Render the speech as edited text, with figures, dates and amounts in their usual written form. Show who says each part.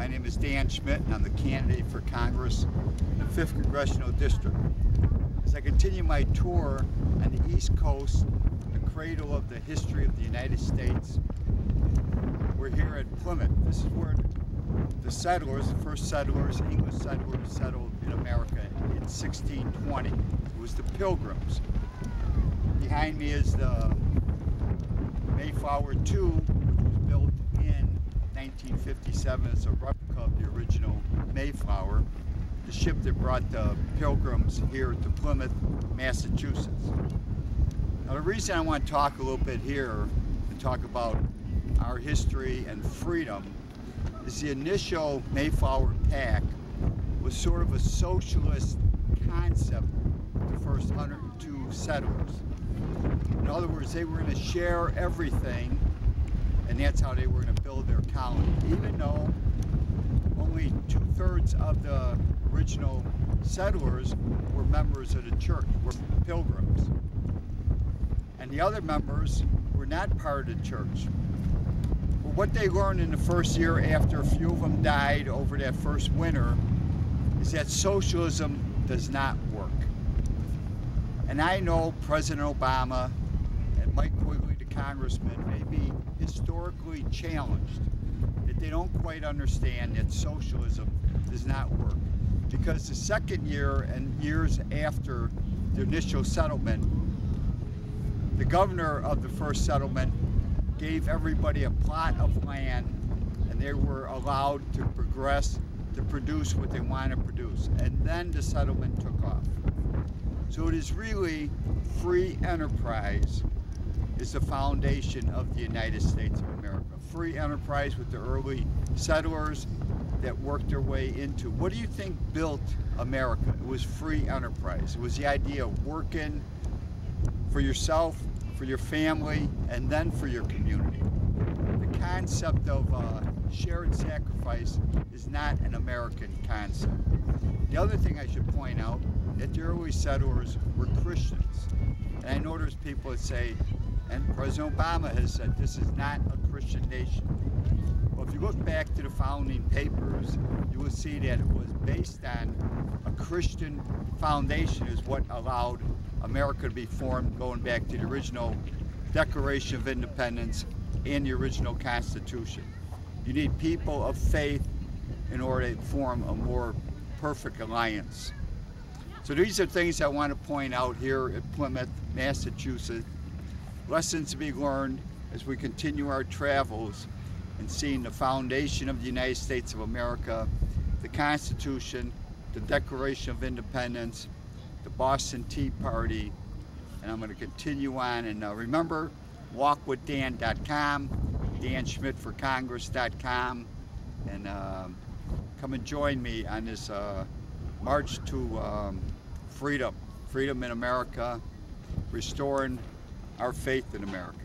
Speaker 1: My name is Dan Schmitt, and I'm the candidate for Congress in the 5th Congressional District. As I continue my tour on the East Coast, the cradle of the history of the United States, we're here at Plymouth. This is where the settlers, the first settlers, English settlers, settled in America in 1620. It was the Pilgrims. Behind me is the Mayflower II, which was built in 1957 as a replica of the original Mayflower, the ship that brought the Pilgrims here to Plymouth, Massachusetts. Now, the reason I want to talk a little bit here and talk about our history and freedom is the initial Mayflower Pact was sort of a socialist concept with the first 102 settlers. In other words, they were going to share everything, and that's how they were going to build their colony, even though only 2/3 of the original settlers were members of the church, were Pilgrims. And the other members were not part of the church. But what they learned in the first year after a few of them died over that first winter is that socialism does not work. And I know President Obama and Mike Quigley, the congressman, may be historically challenged, that they don't quite understand that socialism does not work. Because the second year and years after the initial settlement, the governor of the first settlement gave everybody a plot of land, and they were allowed to progress to produce what they wanted to produce. And then the settlement took off. So it is really free enterprise is the foundation of the United States of America. Free enterprise with the early settlers that worked their way into. What do you think built America? It was free enterprise. It was the idea of working for yourself, for your family, and then for your community. The concept of shared sacrifice is not an American concept. The other thing I should point out, that the early settlers were Christians. And I know there's people that say, and President Obama has said, this is not a Christian nation. Well, if you look back to the founding papers, you will see that it was based on a Christian foundation is what allowed America to be formed, going back to the original Declaration of Independence and the original Constitution. You need people of faith in order to form a more perfect alliance. So these are things I want to point out here at Plymouth, Massachusetts. Lessons to be learned as we continue our travels and seeing the foundation of the United States of America, the Constitution, the Declaration of Independence, the Boston Tea Party, and I'm going to continue on. And remember, walkwithdan.com, danschmidtforcongress.com, and come and join me on this march to freedom in America, restoring our faith in America.